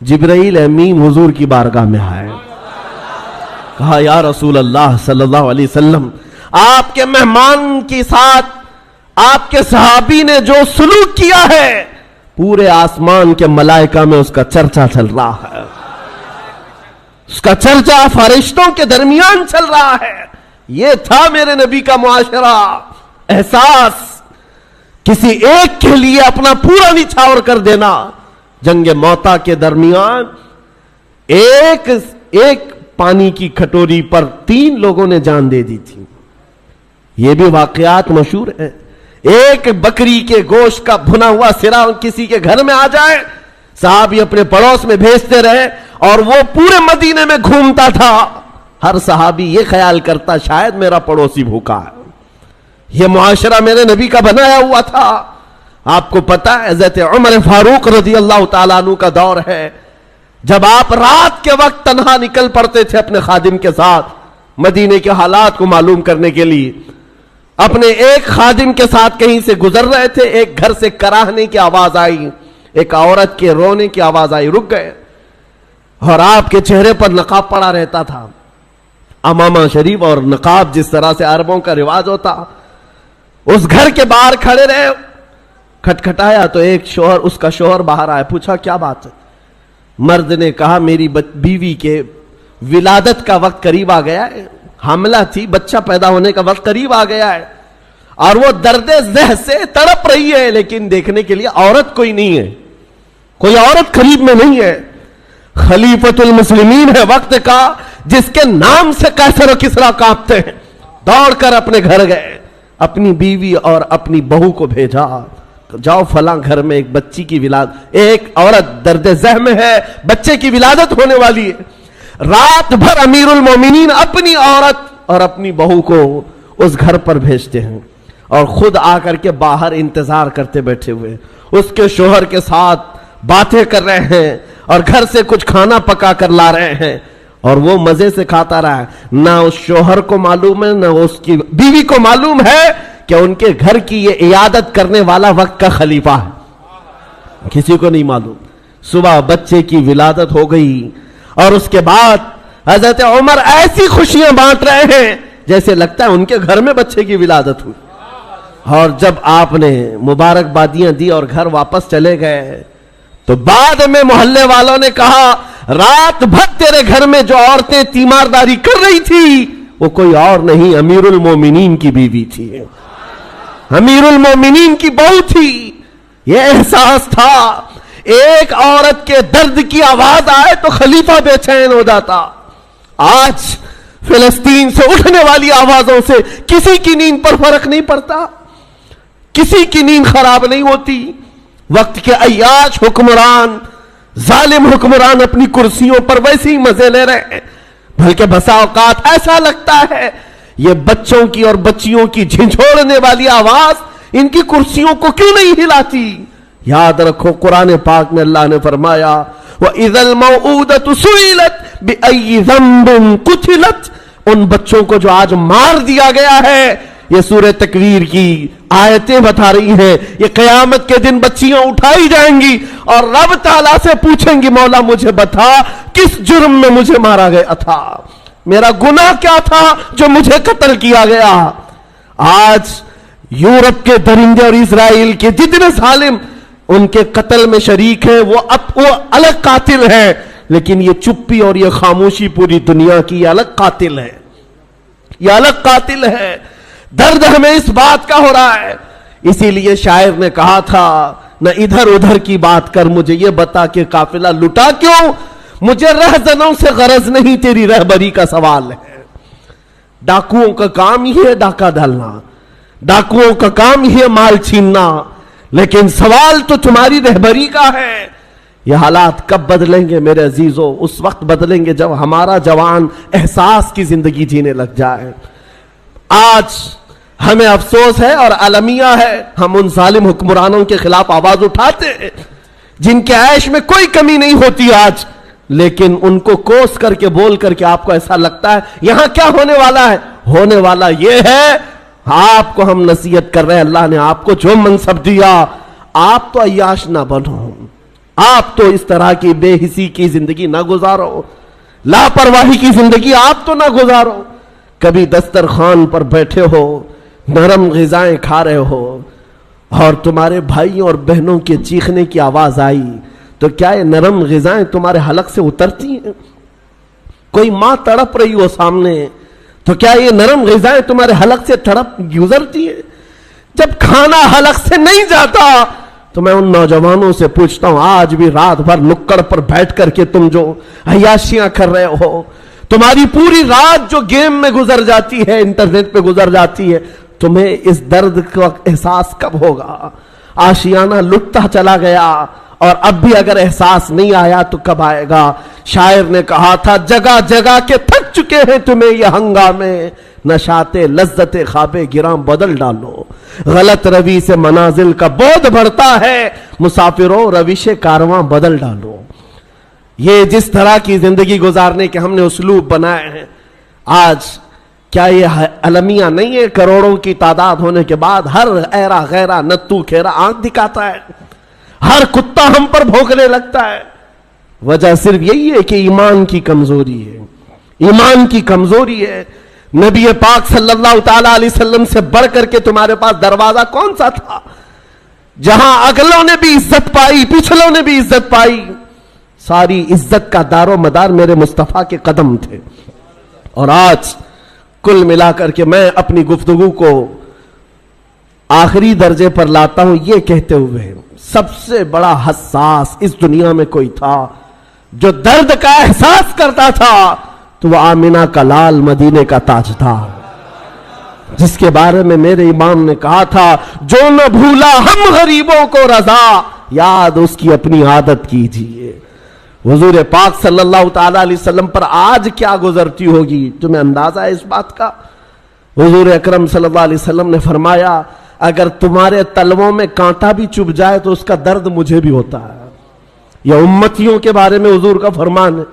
جبرائیل امین حضور کی بارگاہ میں آئے، کہا یا رسول اللہ صلی اللہ علیہ وسلم، آپ کے مہمان کے ساتھ آپ کے صحابی نے جو سلوک کیا ہے پورے آسمان کے ملائکہ میں اس کا چرچا چل رہا ہے، اس کا چرچا فرشتوں کے درمیان چل رہا ہے۔ یہ تھا میرے نبی کا معاشرہ، احساس، کسی ایک کے لیے اپنا پورا نچھاور کر دینا۔ جنگ موتا کے درمیان ایک پانی کی کھٹوری پر 3 لوگوں نے جان دے دی تھی، یہ بھی واقعات مشہور ہیں۔ ایک بکری کے گوشت کا بھنا ہوا سرا کسی کے گھر میں آ جائے، صحابی اپنے پڑوس میں بھیجتے رہے اور وہ پورے مدینے میں گھومتا تھا، ہر صحابی یہ خیال کرتا شاید میرا پڑوسی بھوکا ہے۔ یہ معاشرہ میرے نبی کا بنایا ہوا تھا۔ آپ کو پتا ہے حضرت عمر فاروق رضی اللہ تعالیٰ عنہ کا دور ہے، جب آپ رات کے وقت تنہا نکل پڑتے تھے اپنے خادم کے ساتھ مدینے کے حالات کو معلوم کرنے کے لیے۔ اپنے ایک خادم کے ساتھ کہیں سے گزر رہے تھے، ایک گھر سے کراہنے کی آواز آئی، ایک عورت کے رونے کی آواز آئی، رک گئے، اور آپ کے چہرے پر نقاب پڑا رہتا تھا، امامہ شریف اور نقاب جس طرح سے عربوں کا رواج ہوتا۔ اس گھر کے باہر کھڑے رہے، کھٹکھٹایا تو ایک شوہر، اس کا شوہر باہر آیا، پوچھا کیا بات ہے؟ مرد نے کہا میری بیوی کے ولادت کا وقت قریب آ گیا ہے، حاملہ تھی، بچہ پیدا ہونے کا وقت قریب آ گیا ہے، اور وہ درد ذہ سے تڑپ رہی ہے، لیکن دیکھنے کے لیے عورت کوئی نہیں ہے، کوئی عورت قریب میں نہیں ہے۔ خلیفۃ المسلمین ہے وقت کا، جس کے نام سے قیصر و کسریٰ کانپتے ہیں، دوڑ کر اپنے گھر گئے، اپنی بیوی اور اپنی بہو کو بھیجا، جاؤ فلاں گھر میں ایک بچی کی ولادت، ایک عورت درد ذہ میں ہے، بچے کی ولادت ہونے والی ہے۔ رات بھر امیر المومنین اپنی عورت اور اپنی بہو کو اس گھر پر بھیجتے ہیں، اور خود آ کر کے باہر انتظار کرتے بیٹھے ہوئے، اس کے شوہر کے ساتھ باتیں کر رہے ہیں اور گھر سے کچھ کھانا پکا کر لا رہے ہیں، اور وہ مزے سے کھاتا رہا ہے۔ نہ اس شوہر کو معلوم ہے، نہ اس کی بیوی کو معلوم ہے کہ ان کے گھر کی یہ عیادت کرنے والا وقت کا خلیفہ ہے، کسی کو نہیں معلوم۔ صبح بچے کی ولادت ہو گئی، اور اس کے بعد حضرت عمر ایسی خوشیاں بانٹ رہے ہیں جیسے لگتا ہے ان کے گھر میں بچے کی ولادت ہوئی۔ اور جب آپ نے مبارکبادیاں دی اور گھر واپس چلے گئے تو بعد میں محلے والوں نے کہا رات بھر تیرے گھر میں جو عورتیں تیمارداری کر رہی تھی وہ کوئی اور نہیں، امیر المومنین کی بیوی تھی، امیر المومنین کی بہو تھی۔ یہ احساس تھا، ایک عورت کے درد کی آواز آئے تو خلیفہ بے چین ہو جاتا۔ آج فلسطین سے اٹھنے والی آوازوں سے کسی کی نیند پر فرق نہیں پڑتا، کسی کی نیند خراب نہیں ہوتی۔ وقت کے عیاش حکمران، ظالم حکمران اپنی کرسیوں پر ویسے ہی مزے لے رہے ہیں، بلکہ بسا اوقات ایسا لگتا ہے یہ بچوں کی اور بچیوں کی جھنجھوڑنے والی آواز ان کی کرسیوں کو کیوں نہیں ہلاتی۔ یاد رکھو قرآن پاک میں اللہ نے فرمایا وَإِذَا الْمَوْءُودَةُ سُئِلَتْ بِأَيِّ ذَنبٍ قُتِلَتْ، ان بچوں کو جو آج مار دیا گیا ہے، یہ سورہ تکویر کی آیتیں بتا رہی ہیں، یہ قیامت کے دن بچیاں اٹھائی جائیں گی اور رب تعالیٰ سے پوچھیں گی مولا مجھے بتا کس جرم میں مجھے مارا گیا تھا، میرا گناہ کیا تھا جو مجھے قتل کیا گیا۔ آج یورپ کے درندے اور اسرائیل کے جتنے ظالم ان کے قتل میں شریک ہیں وہ الگ قاتل ہیں، لیکن یہ چپی اور یہ خاموشی پوری دنیا کی یہ الگ قاتل ہے، یہ الگ قاتل ہے۔ درد ہمیں اس بات کا ہو رہا ہے، اسی لیے شاعر نے کہا تھا نہ ادھر ادھر کی بات کر، مجھے یہ بتا کہ قافلہ لٹا کیوں، مجھے رہزنوں سے غرض نہیں، تیری رہبری کا سوال ہے۔ ڈاکوؤں کا کام ہی ہے ڈاکہ ڈالنا، ڈاکوؤں کا کام ہی ہے مال چھیننا، لیکن سوال تو تمہاری رہبری کا ہے۔ یہ حالات کب بدلیں گے میرے عزیزو؟ اس وقت بدلیں گے جب ہمارا جوان احساس کی زندگی جینے لگ جائے۔ آج ہمیں افسوس ہے اور المیہ ہے، ہم ان ظالم حکمرانوں کے خلاف آواز اٹھاتے ہیں جن کے عیش میں کوئی کمی نہیں ہوتی آج، لیکن ان کو کوس کر کے بول کر کے آپ کو ایسا لگتا ہے یہاں کیا ہونے والا ہے؟ ہونے والا یہ ہے، آپ کو ہم نصیحت کر رہے ہیں، اللہ نے آپ کو جو منصب دیا آپ تو عیاش نہ بنو، آپ تو اس طرح کی بے حسی کی زندگی نہ گزارو، لاپرواہی کی زندگی آپ تو نہ گزارو. کبھی دسترخوان پر بیٹھے ہو، نرم غذائیں کھا رہے ہو اور تمہارے بھائیوں اور بہنوں کے چیخنے کی آواز آئی تو کیا یہ نرم غذائیں تمہارے حلق سے اترتی ہیں؟ کوئی ماں تڑپ رہی ہو سامنے تو کیا یہ نرم غذائیں تمہارے حلق سے تڑپ گزرتی ہیں؟ جب کھانا حلق سے نہیں جاتا تو میں ان نوجوانوں سے پوچھتا ہوں، آج بھی رات بھر نکڑ پر بیٹھ کر کے تم جو عیاشیاں کر رہے ہو، تمہاری پوری رات جو گیم میں گزر جاتی ہے، انٹرنیٹ پہ گزر جاتی ہے، تمہیں اس درد کا احساس کب ہوگا؟ آشیانہ لٹتا چلا گیا اور اب بھی اگر احساس نہیں آیا تو کب آئے گا؟ شاعر نے کہا تھا، جگہ جگہ کے تھک چکے ہیں تمہیں یہ ہنگامے، نشاط لذت خواب گراں بدل ڈالو. غلط روی سے منازل کا بودھ بڑھتا ہے، مسافروں روش کارواں بدل ڈالو. یہ جس طرح کی زندگی گزارنے کے ہم نے اسلوب بنائے ہیں، آج کیا یہ المیہ نہیں ہے؟ کروڑوں کی تعداد ہونے کے بعد ہر ایرا غیرہ نتو کھیرا آنکھ دکھاتا ہے، ہر کتا ہم پر بھونکنے لگتا ہے. وجہ صرف یہی ہے کہ ایمان کی کمزوری ہے، ایمان کی کمزوری ہے. نبی پاک صلی اللہ تعالی علیہ وسلم سے بڑھ کر کے تمہارے پاس دروازہ کون سا تھا جہاں اگلوں نے بھی عزت پائی، پچھلوں نے بھی عزت پائی؟ ساری عزت کا دار و مدار میرے مصطفیٰ کے قدم تھے. اور آج کل ملا کر کے میں اپنی گفتگو کو آخری درجے پر لاتا ہوں یہ کہتے ہوئے، سب سے بڑا حساس اس دنیا میں کوئی تھا جو درد کا احساس کرتا تھا تو وہ آمنہ کا لال، مدینے کا تاجدار، جس کے بارے میں میرے امام نے کہا تھا، جو نہ بھولا ہم غریبوں کو رضا، یاد اس کی اپنی عادت کیجیے. حضور پاک صلی اللہ تعالی علیہ وسلم پر آج کیا گزرتی ہوگی؟ تمہیں اندازہ ہے اس بات کا؟ حضور اکرم صلی اللہ علیہ وسلم نے فرمایا، اگر تمہارے تلووں میں کانٹا بھی چبھ جائے تو اس کا درد مجھے بھی ہوتا ہے. یہ امتیوں کے بارے میں حضور کا فرمان ہے.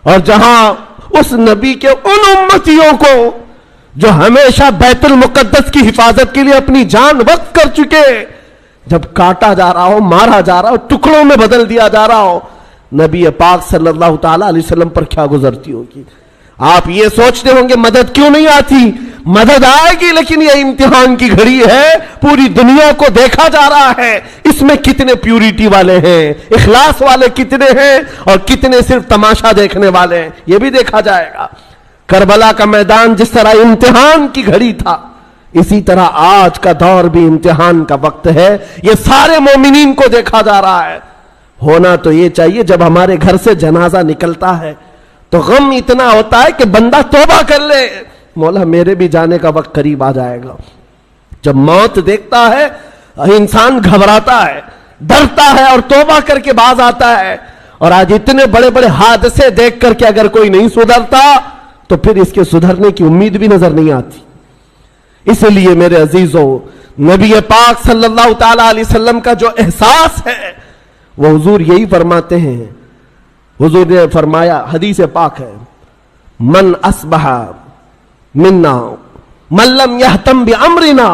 اور جہاں اس نبی کے ان امتیوں کو جو ہمیشہ بیت المقدس کی حفاظت کے لیے اپنی جان وقف کر چکے، جب کاٹا جا رہا ہو، مارا جا رہا ہو، ٹکڑوں میں بدل دیا جا رہا ہو، نبی پاک صلی اللہ تعالی علیہ وسلم پر کیا گزرتی ہوگی؟ آپ یہ سوچتے ہوں گے مدد کیوں نہیں آتی؟ مدد آئے گی، لیکن یہ امتحان کی گھڑی ہے. پوری دنیا کو دیکھا جا رہا ہے اس میں کتنے پیوریٹی والے ہیں، اخلاص والے کتنے ہیں اور کتنے صرف تماشا دیکھنے والے ہیں، یہ بھی دیکھا جائے گا. کربلا کا میدان جس طرح امتحان کی گھڑی تھا، اسی طرح آج کا دور بھی امتحان کا وقت ہے. یہ سارے مومنین کو دیکھا جا رہا ہے. ہونا تو یہ چاہیے جب ہمارے گھر سے جنازہ نکلتا ہے تو غم اتنا ہوتا ہے کہ بندہ توبہ کر لے، مولا میرے بھی جانے کا وقت قریب آ جائے گا. جب موت دیکھتا ہے انسان گھبراتا ہے، ڈرتا ہے اور توبہ کر کے باز آتا ہے. اور آج اتنے بڑے بڑے حادثے دیکھ کر کے اگر کوئی نہیں سدھرتا تو پھر اس کے سدھرنے کی امید بھی نظر نہیں آتی. اس لیے میرے عزیزوں، نبی پاک صلی اللہ تعالی علیہ وسلم کا جو احساس ہے وہ حضور یہی فرماتے ہیں. حضور نے فرمایا، حدیث پاک ہے، من اصبح منا من لم یہتم بامرنا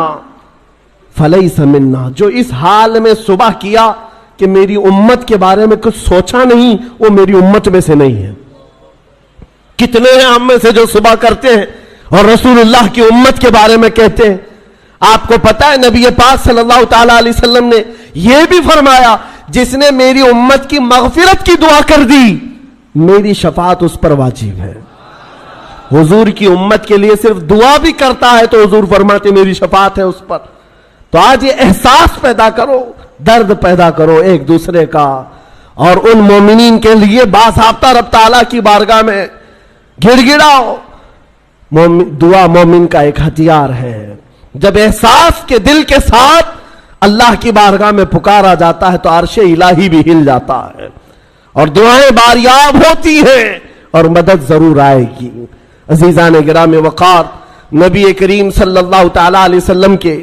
فلیس منا. جو اس حال میں صبح کیا کہ میری امت کے بارے میں کچھ سوچا نہیں، وہ میری امت میں سے نہیں ہے. کتنے ہیں ہم میں سے جو صبح کرتے ہیں اور رسول اللہ کی امت کے بارے میں کہتے ہیں؟ آپ کو پتا ہے نبی پاک صلی اللہ تعالی علیہ وسلم نے یہ بھی فرمایا، جس نے میری امت کی مغفرت کی دعا کر دی میری شفاعت اس پر واجب ہے. حضور کی امت کے لیے صرف دعا بھی کرتا ہے تو حضور فرماتے میری شفاعت ہے اس پر. تو آج یہ احساس پیدا کرو، درد پیدا کرو ایک دوسرے کا، اور ان مومنین کے لیے باضابطہ رب تعالیٰ کی بارگاہ میں گڑ گڑاؤ. دعا مومن کا ایک ہتھیار ہے. جب احساس کے دل کے ساتھ اللہ کی بارگاہ میں پکارا جاتا ہے تو عرش الہی بھی ہل جاتا ہے اور دعائیں باریاب ہوتی ہیں اور مدد ضرور آئے گی. عزیزان گرام وقار، نبی کریم صلی اللہ تعالی علیہ وسلم کے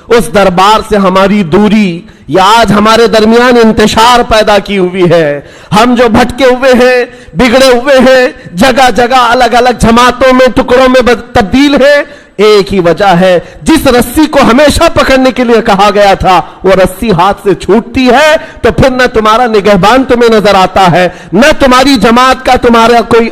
اس دربار سے ہماری دوری یا آج ہمارے درمیان انتشار پیدا کی ہوئی ہے. ہم جو بھٹکے ہوئے ہیں، بگڑے ہوئے ہیں، جگہ جگہ الگ الگ جماعتوں میں، ٹکڑوں میں تبدیل ہیں، ایک ہی وجہ ہے, جس رسی کو ہمیشہ پکڑنے کے لیے کہا گیا تھا وہ رسی ہاتھ سے چھوٹتی ہے تو پھر نہ تمہارا نگہبان تمہیں نظر آتا ہے, نہ تمہاری جماعت کا تمہارا کوئی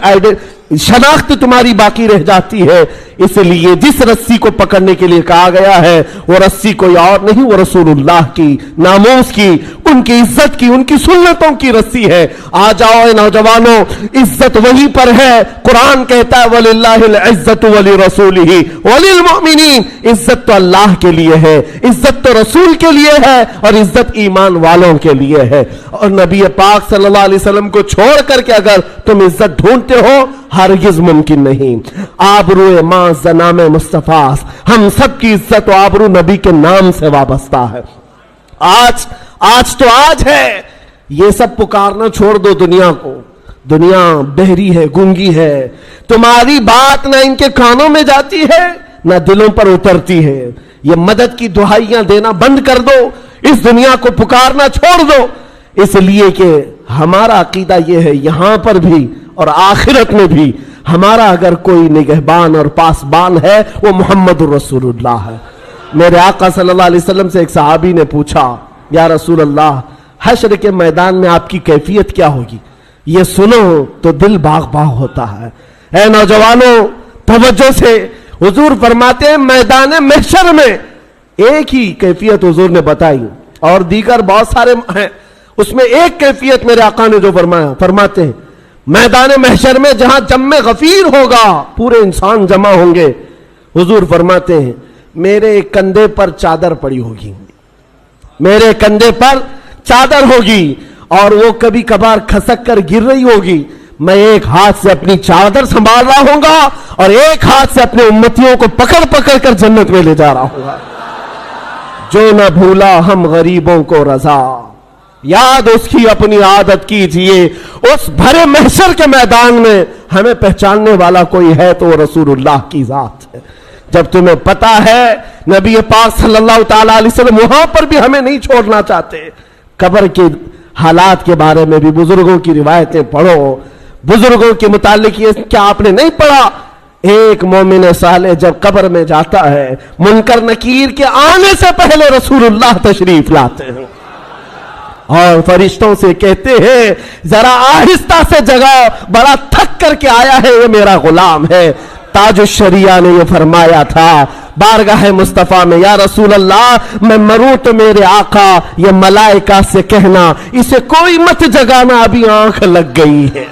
شناخت تمہاری باقی رہ جاتی ہے. اس لیے جس رسی کو پکڑنے کے لیے کہا گیا ہے وہ رسی کوئی اور نہیں, وہ رسول اللہ کی ناموس کی, ان کی عزت کی, ان کی سنتوں کی رسی ہے. آ جاؤ اے نوجوانوں, عزت وہی پر ہے. قرآن کہتا ہے وَلِلَّهِ الْعِزَّةُ وَلِرَسُولِهِ وَلِلْمُؤْمِنِينَ, عزت تو اللہ کے لیے ہے, عزت تو رسول کے لیے ہے, اور عزت ایمان والوں کے لیے ہے. اور نبی پاک صلی اللہ علیہ وسلم کو چھوڑ کر کے اگر تم عزت ڈھونڈتے ہو ہرگز ممکن نہیں. آبرو ماں زنام مصطفیٰ, ہم سب کی عزت و آبرو نبی کے نام سے وابستہ ہے. آج تو آج ہے, یہ سب پکارنا چھوڑ دو دنیا کو. دنیا بہری ہے, گونگی ہے, تمہاری بات نہ ان کے کانوں میں جاتی ہے نہ دلوں پر اترتی ہے. یہ مدد کی دعائیاں دینا بند کر دو, اس دنیا کو پکارنا چھوڑ دو, اس لیے کہ ہمارا عقیدہ یہ ہے یہاں پر بھی اور آخرت میں بھی ہمارا اگر کوئی نگہبان اور پاسبان ہے وہ محمد الرسول اللہ ہے. میرے آقا صلی اللہ علیہ وسلم سے ایک صحابی نے پوچھا, یا رسول اللہ حشر کے میدان میں آپ کی کیفیت کیا ہوگی؟ یہ سنو تو دل باغ باغ ہوتا ہے. اے نوجوانوں توجہ سے, حضور فرماتے ہیں میدان محشر میں ایک ہی کیفیت حضور نے بتائی, اور دیگر بہت سارے ہیں, اس میں ایک کیفیت میرے آقا نے جو فرمایا, فرماتے ہیں میدان محشر میں جہاں جم غفیر ہوگا, پورے انسان جمع ہوں گے, حضور فرماتے ہیں میرے کندھے پر چادر پڑی ہوگی, میرے کندھے پر چادر ہوگی, اور وہ کبھی کبھار کھسک کر گر رہی ہوگی. میں ایک ہاتھ سے اپنی چادر سنبھال رہا ہوں گا اور ایک ہاتھ سے اپنے امتیوں کو پکڑ پکڑ کر جنت میں لے جا رہا ہوں گا. جو نہ بھولا ہم غریبوں کو رضا, یاد اس کی اپنی عادت کیجئے. اس بھرے محشر کے میدان میں ہمیں پہچاننے والا کوئی ہے تو وہ رسول اللہ کی ذات ہے. جب تمہیں پتا ہے نبی پاک صلی اللہ تعالی علیہ وسلم وہاں پر بھی ہمیں نہیں چھوڑنا چاہتے. قبر کے حالات کے بارے میں بھی بزرگوں کی روایتیں پڑھو. بزرگوں کے متعلق یہ کیا آپ نے نہیں پڑھا, ایک مومن صالح جب قبر میں جاتا ہے منکر نکیر کے آنے سے پہلے رسول اللہ تشریف لاتے ہیں اور فرشتوں سے کہتے ہیں ذرا آہستہ سے جگاؤ, بڑا تھک کر کے آیا ہے, یہ میرا غلام ہے. تاج الشریعہ نے یہ فرمایا تھا بارگاہ مصطفیٰ میں, یا رسول اللہ میں مروں تو میرے آقا یہ ملائکہ سے کہنا اسے کوئی مت جگانا, ابھی آنکھ لگ گئی ہے.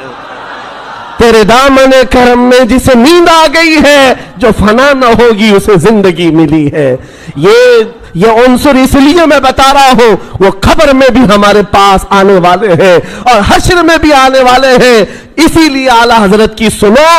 تیرے دامن کرم میں جسے نیند آ گئی ہے, جو فنا نہ ہوگی اسے زندگی ملی ہے. یہ عنصر اس لیے میں بتا رہا ہوں, وہ قبر میں بھی ہمارے پاس آنے والے ہیں اور حشر میں بھی آنے والے ہیں. اسی لیے اعلیٰ حضرت کی سنو,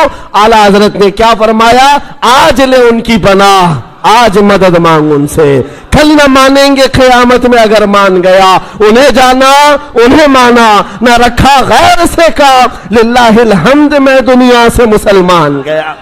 اعلیٰ حضرت نے کیا فرمایا, آج لے ان کی پناہ, آج مدد مانگ ان سے, کل نہ مانیں گے قیامت میں اگر مان گیا. انہیں جانا انہیں مانا, نہ رکھا غیر سے کام, للہ الحمد میں دنیا سے مسلمان گیا.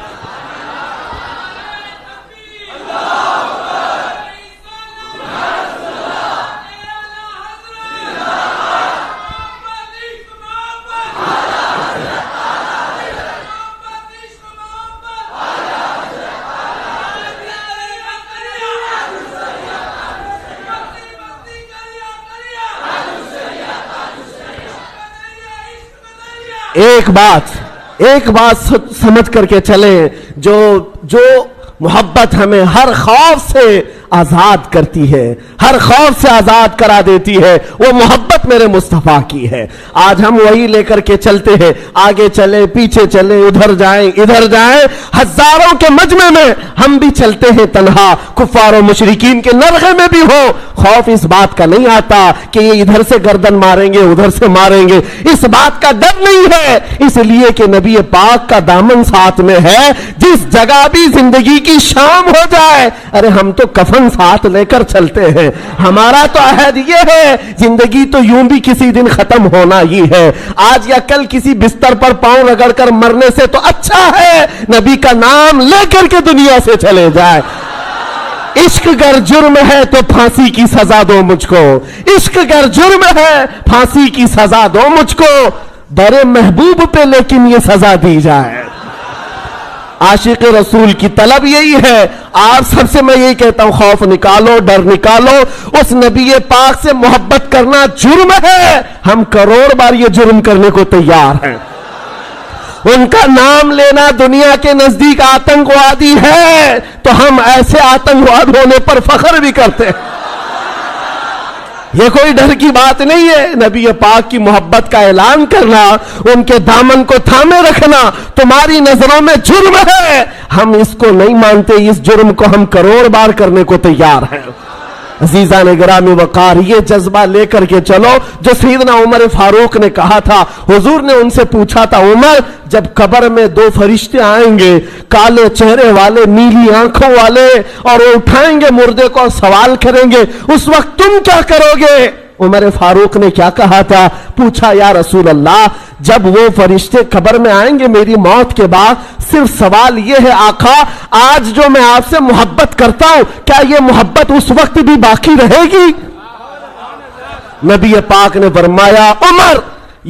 ایک بات سمجھ کر کے چلیں, جو محبت ہمیں ہر خوف سے آزاد کرتی ہے, ہر خوف سے آزاد کرا دیتی ہے, وہ محبت میرے مصطفیٰ کی ہے. آج ہم وہی لے کر کے چلتے ہیں, آگے چلے پیچھے چلے, ادھر جائیں ادھر جائیں, ہزاروں کے مجمع میں ہم بھی چلتے ہیں تنہا, کفار و مشرکین کے نرغے میں بھی ہو, خوف اس بات کا نہیں آتا کہ یہ ادھر سے گردن ماریں گے ادھر سے ماریں گے, اس بات کا ڈر نہیں ہے, اس لیے کہ نبی پاک کا دامن ساتھ میں ہے. جس جگہ بھی زندگی کی شام ہو جائے, ارے ہم تو کفن ساتھ لے کر چلتے ہیں. ہمارا تو عہد یہ ہے زندگی تو یوں بھی کسی دن ختم ہونا ہی ہے, آج یا کل کسی بستر پر پاؤں رگڑ کر مرنے سے تو اچھا ہے نبی کا نام لے کر کے دنیا سے چلے جائے. عشق گر جرم ہے تو پھانسی کی سزا دو مجھ کو, عشق گر جرم ہے پھانسی کی سزا دو مجھ کو, در محبوب پہ لیکن یہ سزا دی جائے. عاشق رسول کی طلب یہی ہے. آپ سب سے میں یہی کہتا ہوں، خوف نکالو، ڈر نکالو. اس نبی پاک سے محبت کرنا جرم ہے. ہم کروڑ بار یہ جرم کرنے کو تیار ہیں. ان کا نام لینا دنیا کے نزدیک آتنکوادی ہے، تو ہم ایسے آتنکواد ہونے پر فخر بھی کرتے ہیں. یہ کوئی ڈر کی بات نہیں ہے. نبی پاک کی محبت کا اعلان کرنا، ان کے دامن کو تھامے رکھنا تمہاری نظروں میں جرم ہے. ہم اس کو نہیں مانتے. اس جرم کو ہم کروڑ بار کرنے کو تیار ہیں. عزیزان گرامی وقار، یہ جذبہ لے کر کے چلو جو سیدنا عمر فاروق نے کہا تھا. حضور نے ان سے پوچھا تھا، عمر جب قبر میں دو فرشتے آئیں گے، کالے چہرے والے، نیلی آنکھوں والے، اور وہ اٹھائیں گے مردے کو اور سوال کریں گے، اس وقت تم کیا کرو گے؟ عمر فاروق نے کیا کہا تھا؟ پوچھا، یا رسول اللہ، جب وہ فرشتے قبر میں آئیں گے میری موت کے بعد، صرف سوال یہ ہے آقا، آج جو میں آپ سے محبت کرتا ہوں، کیا یہ محبت اس وقت بھی باقی رہے گی؟ نبی پاک نے فرمایا، عمر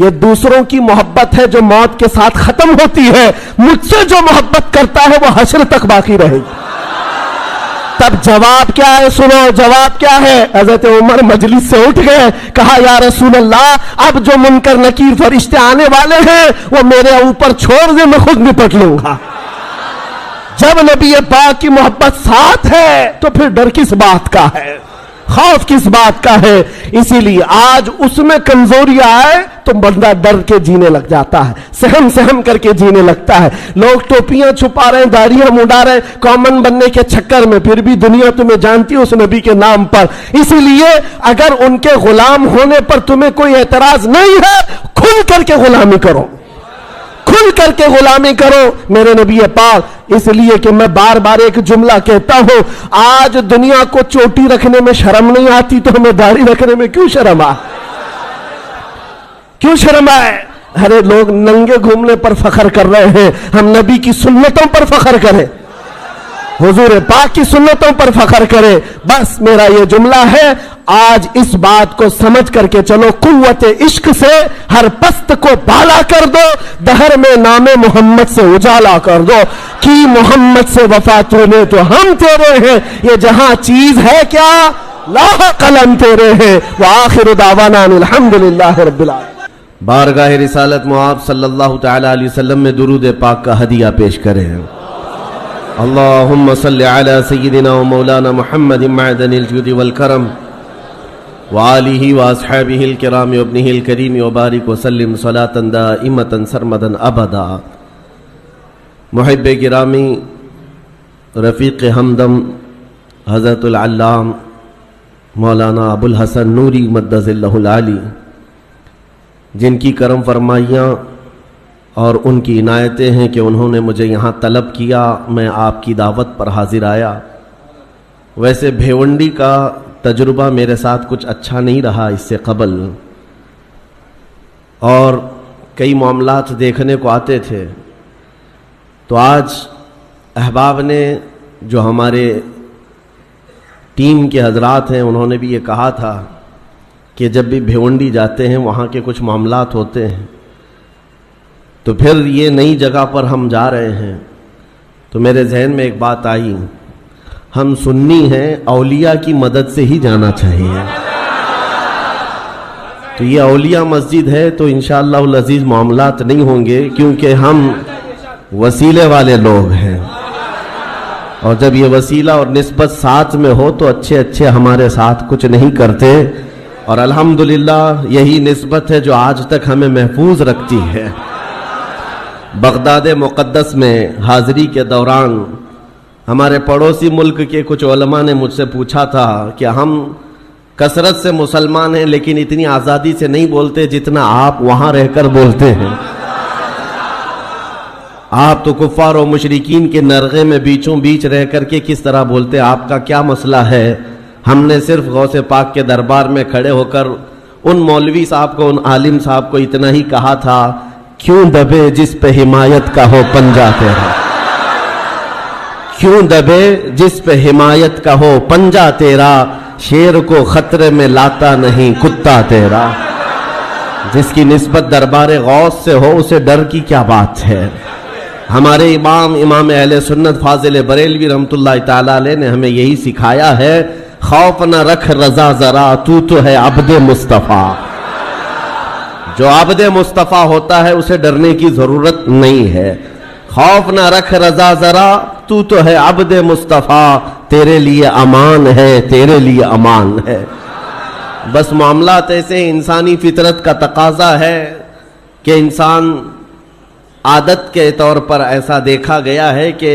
یہ دوسروں کی محبت ہے جو موت کے ساتھ ختم ہوتی ہے، مجھ سے جو محبت کرتا ہے وہ حشر تک باقی رہے گی. تب جواب کیا ہے؟ سنو جواب کیا ہے. حضرت عمر مجلس سے اٹھ گئے، کہا یا رسول اللہ، اب جو منکر نکیر فرشتے آنے والے ہیں وہ میرے اوپر چھوڑ دے، میں خود نپٹ لوں گا. جب نبی پاک کی محبت ساتھ ہے تو پھر ڈر کس بات کا ہے، خوف کس بات کا ہے؟ اسی لیے آج اس میں کمزوری آئے تو بندہ ڈر کے جینے لگ جاتا ہے، سہم سہم کر کے جینے لگتا ہے. لوگ ٹوپیاں چھپا رہے ہیں، داڑھیاں مڈا رہے ہیں کامن بننے کے چکر میں، پھر بھی دنیا تمہیں جانتی ہے اس نبی کے نام پر. اسی لیے اگر ان کے غلام ہونے پر تمہیں کوئی اعتراض نہیں ہے، کھل کر کے غلامی کرو، کھل کر کے غلامی کرو میرے نبی پاک. اس لیے کہ میں بار بار ایک جملہ کہتا ہوں، آج دنیا کو چوٹی رکھنے میں شرم نہیں آتی تو ہمیں داڑھی رکھنے میں کیوں شرم آئے؟ کیوں شرم آئے؟ ارے لوگ ننگے گھومنے پر فخر کر رہے ہیں، ہم نبی کی سنتوں پر فخر کریں، حضور پاک کی سنتوں پر فخر کرے. بس میرا یہ جملہ ہے، آج اس بات کو سمجھ کر کے چلو، قوت عشق سے ہر پست کو بالا کر دو، دہر میں نام محمد سے اجالا کر دو، کی محمد سے وفا تو نے تو ہم تیرے ہیں، یہ جہاں چیز ہے کیا لاہ قلم تیرے ہیں. وآخر دعوانا الحمدللہ رب العالمین. بارگاہ رسالت معاب صلی اللہ تعالی علیہ وسلم میں درود پاک کا ہدیہ پیش کریں. اللہم صلی علی سیدنا و مولانا محمد معدن الجود والکرم وآلہ واصحابہ الکرام وابنہ الکریم وبارک وسلم صلاة دائمتا سرمدا ابدا. محب گرامی، رفیق ہمدم حضرت العلام مولانا ابو الحسن نوری مدظ اللہ العالی، جن کی کرم فرمائیاں اور ان کی عنایتیں ہیں کہ انہوں نے مجھے یہاں طلب کیا، میں آپ کی دعوت پر حاضر آیا. ویسے بھیونڈی کا تجربہ میرے ساتھ کچھ اچھا نہیں رہا اس سے قبل، اور کئی معاملات دیکھنے کو آتے تھے. تو آج احباب نے، جو ہمارے ٹیم کے حضرات ہیں، انہوں نے بھی یہ کہا تھا کہ جب بھی بھیونڈی جاتے ہیں وہاں کے کچھ معاملات ہوتے ہیں، تو پھر یہ نئی جگہ پر ہم جا رہے ہیں تو میرے ذہن میں ایک بات آئی، ہم سنی ہیں، اولیاء کی مدد سے ہی جانا چاہیے. تو یہ اولیاء مسجد ہے تو انشاءاللہ العزیز معاملات نہیں ہوں گے، کیونکہ ہم وسیلے والے لوگ ہیں، اور جب یہ وسیلہ اور نسبت ساتھ میں ہو تو اچھے اچھے ہمارے ساتھ کچھ نہیں کرتے. اور الحمدللہ یہی نسبت ہے جو آج تک ہمیں محفوظ رکھتی ہے. بغداد مقدس میں حاضری کے دوران ہمارے پڑوسی ملک کے کچھ علماء نے مجھ سے پوچھا تھا کہ ہم کثرت سے مسلمان ہیں لیکن اتنی آزادی سے نہیں بولتے جتنا آپ وہاں رہ کر بولتے ہیں. آپ تو کفار و مشرکین کے نرغے میں بیچوں بیچ رہ کر کے کس طرح بولتے، آپ کا کیا مسئلہ ہے؟ ہم نے صرف غوث پاک کے دربار میں کھڑے ہو کر ان مولوی صاحب کو، ان عالم صاحب کو اتنا ہی کہا تھا، کیوں دبے جس پہ حمایت کا ہو پنجہ تیرا، کیوں دبے جس پہ حمایت کا ہو پنجہ تیرا، شیر کو خطرے میں لاتا نہیں کتا تیرا. جس کی نسبت دربار غوث سے ہو اسے ڈر کی کیا بات ہے. ہمارے امام اہل سنت فاضل بریلوی رحمۃ اللہ تعالیٰ علیہ نے ہمیں یہی سکھایا ہے، خوف نہ رکھ رضا ذرا، تو ہے عبد مصطفیٰ۔ جو عبد مصطفیٰ ہوتا ہے اسے ڈرنے کی ضرورت نہیں ہے۔ خوف نہ رکھ رضا ذرا، تو ہے عبد مصطفیٰ، تیرے لیے امان ہے، تیرے لیے امان ہے۔ بس معاملات ایسے انسانی فطرت کا تقاضا ہے کہ انسان عادت کے طور پر ایسا دیکھا گیا ہے کہ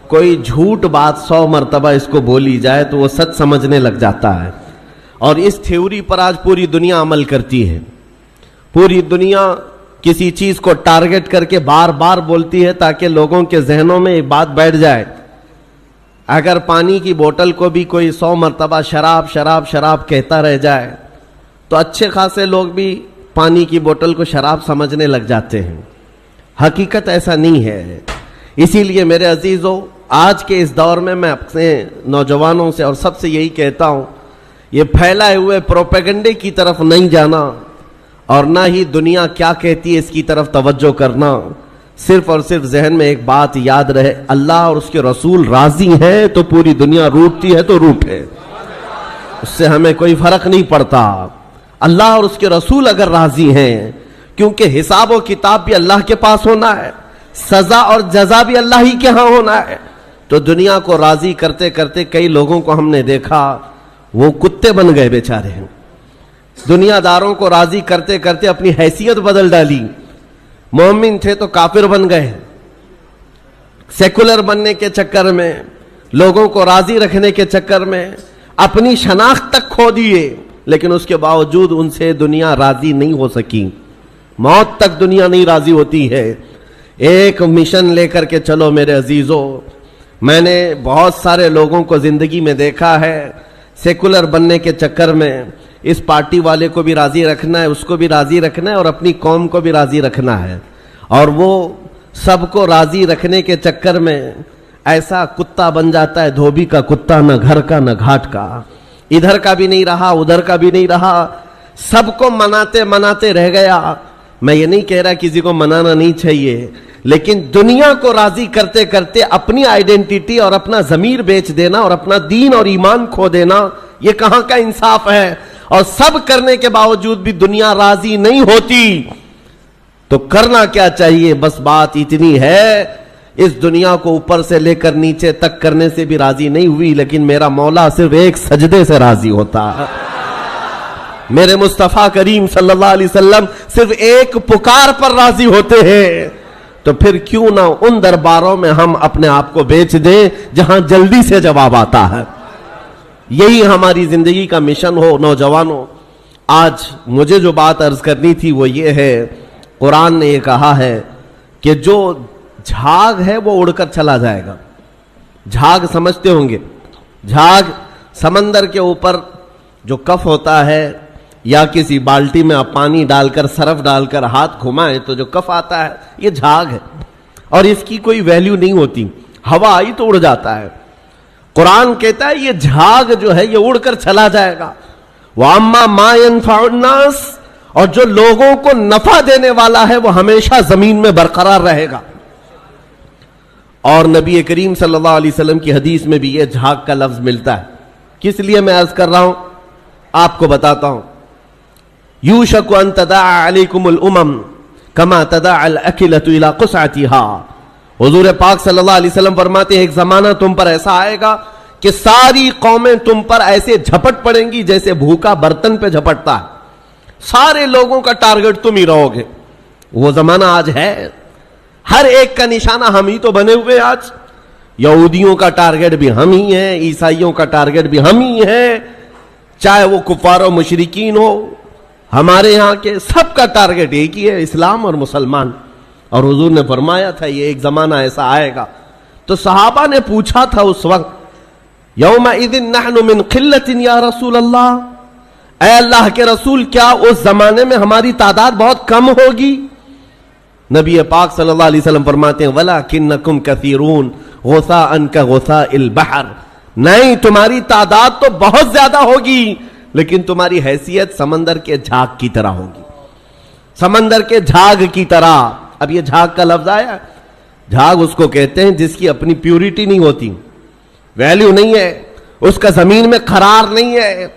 کوئی جھوٹ بات 100 مرتبہ اس کو بولی جائے تو وہ سچ سمجھنے لگ جاتا ہے، اور اس تھیوری پر آج پوری دنیا عمل کرتی ہے۔ پوری دنیا کسی چیز کو ٹارگٹ کر کے بار بار بولتی ہے تاکہ لوگوں کے ذہنوں میں ایک بات بیٹھ جائے۔ اگر پانی کی بوتل کو بھی کوئی 100 مرتبہ شراب شراب شراب کہتا رہ جائے تو اچھے خاصے لوگ بھی پانی کی بوتل کو شراب سمجھنے لگ جاتے ہیں۔ حقیقت ایسا نہیں ہے۔ اسی لیے میرے عزیزو، آج کے اس دور میں اپنے نوجوانوں سے اور سب سے یہی کہتا ہوں، یہ پھیلائے ہوئے پروپیگنڈے کی طرف نہیں جانا، اور نہ ہی دنیا کیا کہتی ہے اس کی طرف توجہ کرنا۔ صرف اور صرف ذہن میں ایک بات یاد رہے، اللہ اور اس کے رسول راضی ہیں تو پوری دنیا روٹتی ہے تو روٹے، اس سے ہمیں کوئی فرق نہیں پڑتا۔ اللہ اور اس کے رسول اگر راضی ہیں، کیونکہ حساب و کتاب بھی اللہ کے پاس ہونا ہے، سزا اور جزا بھی اللہ ہی کے ہاں ہونا ہے، تو دنیا کو راضی کرتے کرتے کئی لوگوں کو ہم نے دیکھا وہ کتے بن گئے بیچارے ہیں۔ دنیا داروں کو راضی کرتے کرتے اپنی حیثیت بدل ڈالی، مومن تھے تو کافر بن گئے، سیکولر بننے کے چکر میں، لوگوں کو راضی رکھنے کے چکر میں اپنی شناخت تک کھو دیے، لیکن اس کے باوجود ان سے دنیا راضی نہیں ہو سکی۔ موت تک دنیا نہیں راضی ہوتی ہے۔ ایک مشن لے کر کے چلو میرے عزیزو۔ میں نے بہت سارے لوگوں کو زندگی میں دیکھا ہے، سیکولر بننے کے چکر میں اس پارٹی والے کو بھی راضی رکھنا ہے، اس کو بھی راضی رکھنا ہے، اور اپنی قوم کو بھی راضی رکھنا ہے، اور وہ سب کو راضی رکھنے کے چکر میں ایسا کتا بن جاتا ہے، دھوبی کا کتا، نہ گھر کا نہ گھاٹ کا، ادھر کا بھی نہیں رہا ادھر کا بھی نہیں رہا، سب کو مناتے مناتے رہ گیا۔ میں یہ نہیں کہہ رہا کسی کو منانا نہیں چاہیے، لیکن دنیا کو راضی کرتے کرتے اپنی آئیڈینٹی اور اپنا ضمیر بیچ دینا اور اپنا دین اور ایمان کھو دینا، یہ کہاں کا انصاف ہے؟ اور سب کرنے کے باوجود بھی دنیا راضی نہیں ہوتی تو کرنا کیا چاہیے؟ بس بات اتنی ہے، اس دنیا کو اوپر سے لے کر نیچے تک کرنے سے بھی راضی نہیں ہوئی، لیکن میرا مولا صرف ایک سجدے سے راضی ہوتا ہے۔ میرے مصطفیٰ کریم صلی اللہ علیہ وسلم صرف ایک پکار پر راضی ہوتے ہیں، تو پھر کیوں نہ ان درباروں میں ہم اپنے آپ کو بیچ دیں جہاں جلدی سے جواب آتا ہے۔ یہی ہماری زندگی کا مشن ہو۔ نوجوانوں، آج مجھے جو بات عرض کرنی تھی وہ یہ ہے، قرآن نے یہ کہا ہے کہ جو جھاگ ہے وہ اڑ کر چلا جائے گا۔ جھاگ سمجھتے ہوں گے، جھاگ سمندر کے اوپر جو کف ہوتا ہے، یا کسی بالٹی میں آپ پانی ڈال کر سرف ڈال کر ہاتھ گھمائیں تو جو کف آتا ہے یہ جھاگ ہے، اور اس کی کوئی ویلیو نہیں ہوتی، ہوا آئی تو اڑ جاتا ہے۔ قرآن کہتا ہے یہ جھاگ جو ہے یہ اڑ کر چلا جائے گا۔ وَأَمَّا مَا يَنْفَعُ النَّاسِ، اور جو لوگوں کو نفع دینے والا ہے وہ ہمیشہ زمین میں برقرار رہے گا۔ اور نبی کریم صلی اللہ علیہ وسلم کی حدیث میں بھی یہ جھاگ کا لفظ ملتا ہے۔ کس لیے میں عرض کر رہا ہوں آپ کو بتاتا ہوں۔ یوشک ان تداعى علیکم الامم کما تداعى الاکلۃ الی قصعتها۔ حضور پاک صلی اللہ علیہ وسلم فرماتے ہیں ایک زمانہ تم پر ایسا آئے گا کہ ساری قومیں تم پر ایسے جھپٹ پڑیں گی جیسے بھوکا برتن پہ جھپٹتا ہے، سارے لوگوں کا ٹارگٹ تم ہی رہو گے۔ وہ زمانہ آج ہے، ہر ایک کا نشانہ ہم ہی تو بنے ہوئے۔ آج یہودیوں کا ٹارگٹ بھی ہم ہی ہیں، عیسائیوں کا ٹارگٹ بھی ہم ہی ہیں، چاہے وہ کفار و مشرکین ہو، ہمارے یہاں کے سب کا ٹارگٹ ایک ہی ہے، اسلام اور مسلمان۔ اور حضور نے فرمایا تھا یہ ایک زمانہ ایسا آئے گا۔ تو صحابہ نے پوچھا تھا اس وقت، یومئذ نحن من قلۃ یا رسول اللہ، اے اللہ کے رسول کیا اس زمانے میں ہماری تعداد بہت کم ہوگی؟ نبی پاک صلی اللہ علیہ وسلم فرماتے ہیں وَلَكِنَّكُمْ كَثِيرُونَ غُثَاءً كَغُثَاءِ الْبَحْرِ، نہیں تمہاری تعداد تو بہت زیادہ ہوگی لیکن تمہاری حیثیت سمندر کے جھاگ کی طرح ہوگی، سمندر کے جھاگ کی طرح۔ اب یہ جھاگ کا لفظ آیا، جھاگ اس کو کہتے ہیں جس کی اپنی پیورٹی نہیں ہوتی, ویلیو نہیں ہے, اس کا زمین میں قرار نہیں ہے,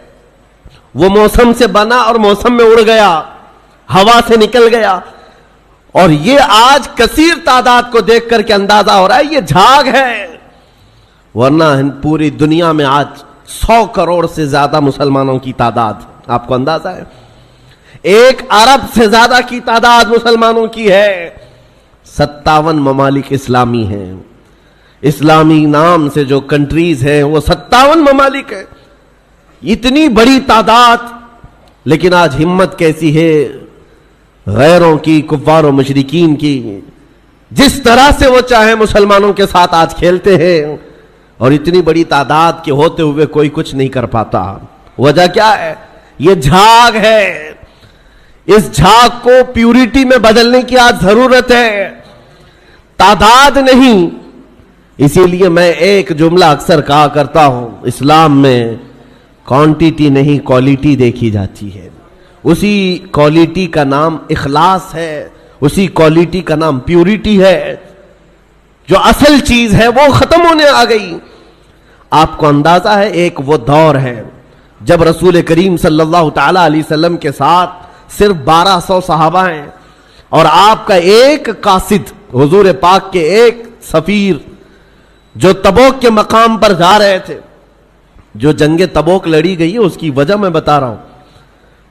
وہ موسم سے بنا اور موسم میں اڑ گیا, ہوا سے نکل گیا. اور یہ آج کثیر تعداد کو دیکھ کر کے اندازہ ہو رہا ہے یہ جھاگ ہے, ورنہ پوری دنیا میں آج 100 کروڑ سے زیادہ مسلمانوں کی تعداد, آپ کو اندازہ ہے 1 ارب سے زیادہ کی تعداد مسلمانوں کی ہے. 57 ممالک اسلامی ہیں, اسلامی نام سے جو کنٹریز ہیں وہ 57 ممالک ہیں, اتنی بڑی تعداد. لیکن آج ہمت کیسی ہے غیروں کی, کفار و مشرکین کی, جس طرح سے وہ چاہے مسلمانوں کے ساتھ آج کھیلتے ہیں, اور اتنی بڑی تعداد کے ہوتے ہوئے کوئی کچھ نہیں کر پاتا. وجہ کیا ہے؟ یہ جھاگ ہے. اس جھاگ کو پیورٹی میں بدلنے کی آج ضرورت ہے, تعداد نہیں. اسی لیے میں ایک جملہ اکثر کہا کرتا ہوں, اسلام میں کوانٹیٹی نہیں کوالٹی دیکھی جاتی ہے. اسی کوالٹی کا نام اخلاص ہے, اسی کوالٹی کا نام پیورٹی ہے. جو اصل چیز ہے وہ ختم ہونے آ گئی. آپ کو اندازہ ہے ایک وہ دور ہے جب رسول کریم صلی اللہ تعالی علیہ وسلم کے ساتھ صرف 1200 صحابہ ہیں, اور آپ کا ایک قاصد, حضور پاک کے ایک سفیر جو تبوک کے مقام پر جا رہے تھے. جو جنگ تبوک لڑی گئی ہے اس کی وجہ میں بتا رہا ہوں.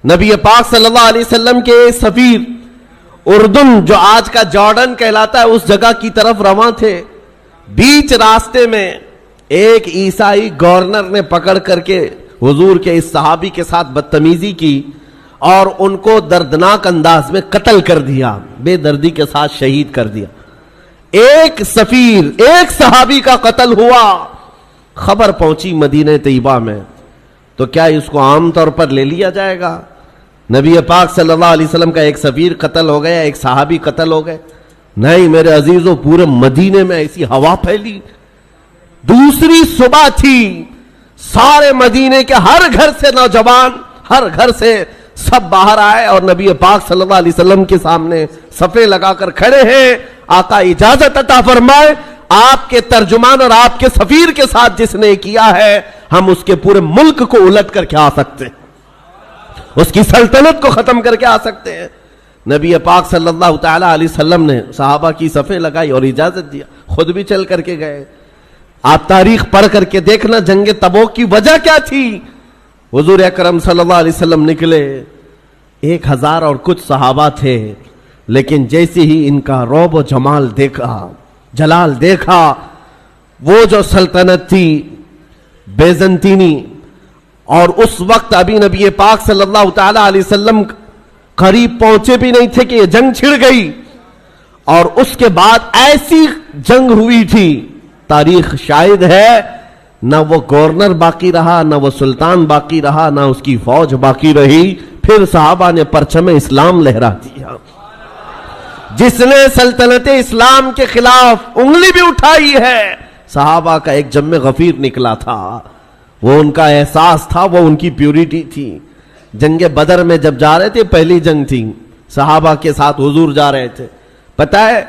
نبی پاک صلی اللہ علیہ وسلم کے سفیر اردن, جو آج کا جارڈن کہلاتا ہے, اس جگہ کی طرف رواں تھے. بیچ راستے میں ایک عیسائی گورنر نے پکڑ کر کے حضور کے اس صحابی کے ساتھ بدتمیزی کی اور ان کو دردناک انداز میں قتل کر دیا, بے دردی کے ساتھ شہید کر دیا. ایک سفیر, ایک صحابی کا قتل ہوا. خبر پہنچی مدینہ طیبہ میں, تو کیا اس کو عام طور پر لے لیا جائے گا؟ نبی پاک صلی اللہ علیہ وسلم کا ایک سفیر قتل ہو گیا, ایک صحابی قتل ہو گئے. نہیں میرے عزیزوں, پورے مدینے میں ایسی ہوا پھیلی. دوسری صبح تھی, سارے مدینے کے ہر گھر سے نوجوان, ہر گھر سے سب باہر آئے اور نبی پاک صلی اللہ علیہ وسلم کے سامنے صفیں لگا کر کھڑے ہیں. آقا اجازت عطا فرمائے, آپ کے ترجمان اور آپ کے سفیر کے ساتھ جس نے کیا ہے, ہم اس کے پورے ملک کو الٹ کر کے آ سکتے ہیں, اس کی سلطنت کو ختم کر کے آ سکتے ہیں. نبی پاک صلی اللہ تعالی علیہ وسلم نے صحابہ کی صفیں لگائی اور اجازت دیا, خود بھی چل کر کے گئے. آپ تاریخ پڑھ کر کے دیکھنا جنگ تبوک کی وجہ کیا تھی. حضور اکرم صلی اللہ علیہ وسلم نکلے, 1000 اور کچھ صحابہ تھے, لیکن جیسے ہی ان کا رعب و جمال دیکھا, جلال دیکھا, وہ جو سلطنت تھی بیزنطینی, اور اس وقت ابھی نبی پاک صلی اللہ تعالی علیہ وسلم قریب پہنچے بھی نہیں تھے کہ یہ جنگ چھڑ گئی. اور اس کے بعد ایسی جنگ ہوئی تھی, تاریخ شاہد ہے, نہ وہ گورنر باقی رہا, نہ وہ سلطان باقی رہا, نہ اس کی فوج باقی رہی. پھر صحابہ نے پرچم اسلام لہرا دیا. جس نے سلطنت اسلام کے خلاف انگلی بھی اٹھائی ہے, صحابہ کا ایک جم غفیر نکلا تھا. وہ ان کا احساس تھا, وہ ان کی پیورٹی تھی. جنگ بدر میں جب جا رہے تھے, پہلی جنگ تھی, صحابہ کے ساتھ حضور جا رہے تھے. پتہ ہے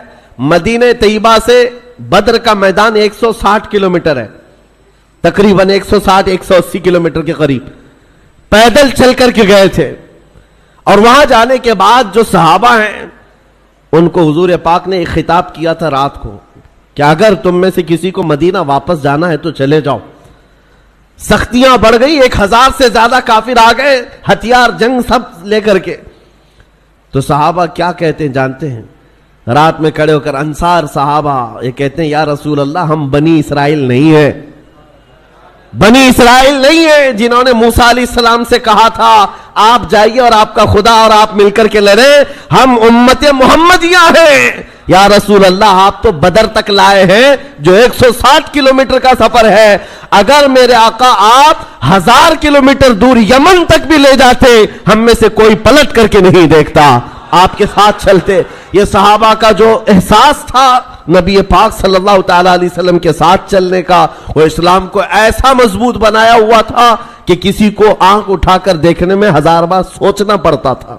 مدینہ طیبہ سے بدر کا میدان 160 کلومیٹر ہے, تقریباً 160-180 کلومیٹر کے قریب. پیدل چل کر کے گئے تھے. اور وہاں جانے کے بعد جو صحابہ ہیں ان کو حضور پاک نے ایک خطاب کیا تھا رات کو کہ اگر تم میں سے کسی کو مدینہ واپس جانا ہے تو چلے جاؤ. سختیاں بڑھ گئی, 1000 سے زیادہ کافر آ گئے, ہتھیار جنگ سب لے کر کے. تو صحابہ کیا کہتے ہیں جانتے ہیں؟ رات میں کھڑے ہو کر انصار صحابہ یہ کہتے ہیں, یا رسول اللہ ہم بنی اسرائیل نہیں ہیں, بنی اسرائیل نہیں ہیں جنہوں نے موسیٰ علیہ السلام سے کہا تھا آپ جائیے اور آپ کا خدا اور آپ مل کر کے لڑیں, ہم امت محمدیہ ہیں. یا رسول اللہ آپ تو بدر تک لائے ہیں جو 160 کلومیٹر کا سفر ہے. اگر میرے آقا آپ 1000 کلومیٹر دور یمن تک بھی لے جاتے, ہم میں سے کوئی پلٹ کر کے نہیں دیکھتا, آپ کے ساتھ چلتے. یہ صحابہ کا جو احساس تھا نبی پاک صلی اللہ تعالی علیہ وسلم کے ساتھ چلنے کا, وہ اسلام کو ایسا مضبوط بنایا ہوا تھا کہ کسی کو آنکھ اٹھا کر دیکھنے میں 1000 بار سوچنا پڑتا تھا.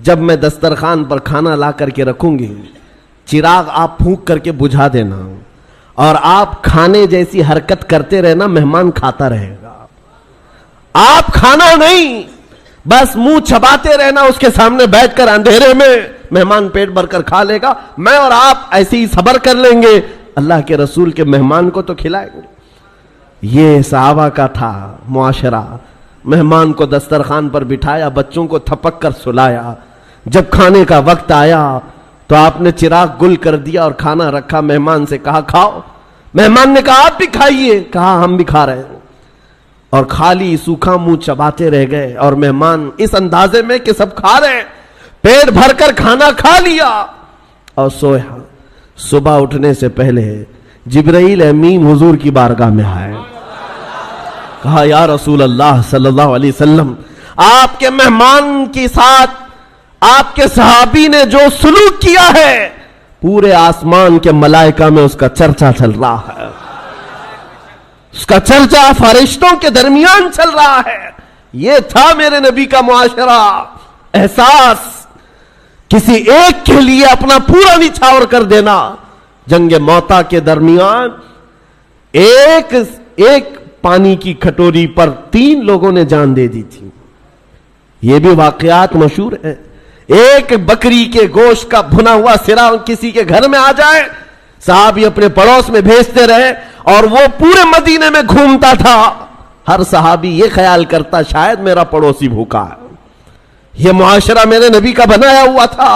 جب میں دسترخوان پر کھانا لا کر کے رکھوں گی، چراغ آپ پھونک کر کے بجھا دینا اور آپ کھانے جیسی حرکت کرتے رہنا، مہمان کھاتا رہے گا. آپ کھانا نہیں، بس منہ چباتے رہنا اس کے سامنے بیٹھ کر اندھیرے میں، مہمان پیٹ بھر کر کھا لے گا. میں اور آپ ایسے ہی صبر کر لیں گے، اللہ کے رسول کے مہمان کو تو کھلائیں گے. یہ صحابہ کا تھا معاشرہ. مہمان کو دسترخوان پر بٹھایا، بچوں کو تھپک کر سلایا. جب کھانے کا وقت آیا تو آپ نے چراغ گل کر دیا اور کھانا رکھا. مہمان سے کہا کھاؤ. مہمان نے کہا آپ بھی کھائیے. کہا ہم بھی کھا رہے ہیں. اور خالی سوکھا منہ چباتے رہ گئے. اور مہمان اس اندازے میں کہ سب کھا رہے ہیں، پیٹ بھر کر کھانا کھا لیا اور سویا. صبح اٹھنے سے پہلے جبرائیل امین حضور کی بارگاہ میں آئے. کہا یا رسول اللہ صلی اللہ علیہ وسلم، آپ کے مہمان کے ساتھ آپ کے صحابی نے جو سلوک کیا ہے، پورے آسمان کے ملائکہ میں اس کا چرچا چل رہا ہے. اس کا چرچا فرشتوں کے درمیان چل رہا ہے. یہ تھا میرے نبی کا معاشرہ. احساس، کسی ایک کے لیے اپنا پورا نچھاور کر دینا. جنگ موتا کے درمیان ایک پانی کی کھٹوری پر 3 لوگوں نے جان دے دی تھی. یہ بھی واقعات مشہور ہیں. ایک بکری کے گوشت کا بھنا ہوا سرا کسی کے گھر میں آ جائے، صحابی اپنے پڑوس میں بھیجتے رہے اور وہ پورے مدینے میں گھومتا تھا. ہر صحابی یہ خیال کرتا شاید میرا پڑوسی بھوکا ہے. یہ معاشرہ میرے نبی کا بنایا ہوا تھا.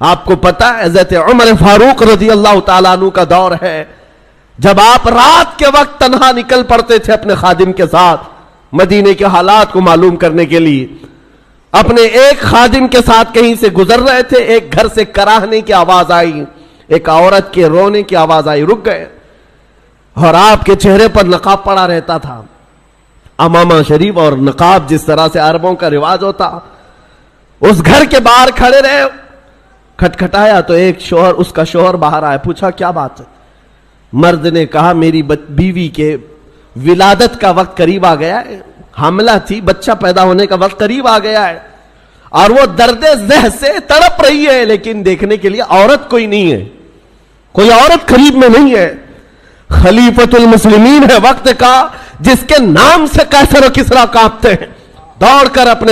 آپ کو پتا ہے حضرت عمر فاروق رضی اللہ تعالیٰ عنہ کا دور ہے، جب آپ رات کے وقت تنہا نکل پڑتے تھے اپنے خادم کے ساتھ مدینے کے حالات کو معلوم کرنے کے لیے. اپنے ایک خادم کے ساتھ کہیں سے گزر رہے تھے، ایک گھر سے کراہنے کی آواز آئی، ایک عورت کے رونے کی آواز آئی. رک گئے اور آپ کے چہرے پر نقاب پڑا رہتا تھا، امامہ شریف اور نقاب جس طرح سے عربوں کا رواج ہوتا. اس گھر کے باہر کھڑے رہے. کھٹکھٹایا تو ایک شوہر، اس کا شوہر باہر آیا. پوچھا کیا بات ہے؟ مرد نے کہا میری بیوی کے ولادت کا وقت قریب آ گیا ہے، حاملہ تھی، بچہ پیدا ہونے کا وقت قریب آ گیا ہے اور وہ درد ذہ سے تڑپ رہی ہے، لیکن دیکھنے کے لیے عورت کوئی نہیں ہے، کوئی عورت قریب میں نہیں ہے. خلیفۃ المسلمین ہے وقت کا، جس کے نام سے قیصر و کسریٰ کانپتے ہیں. دوڑ کر اپنے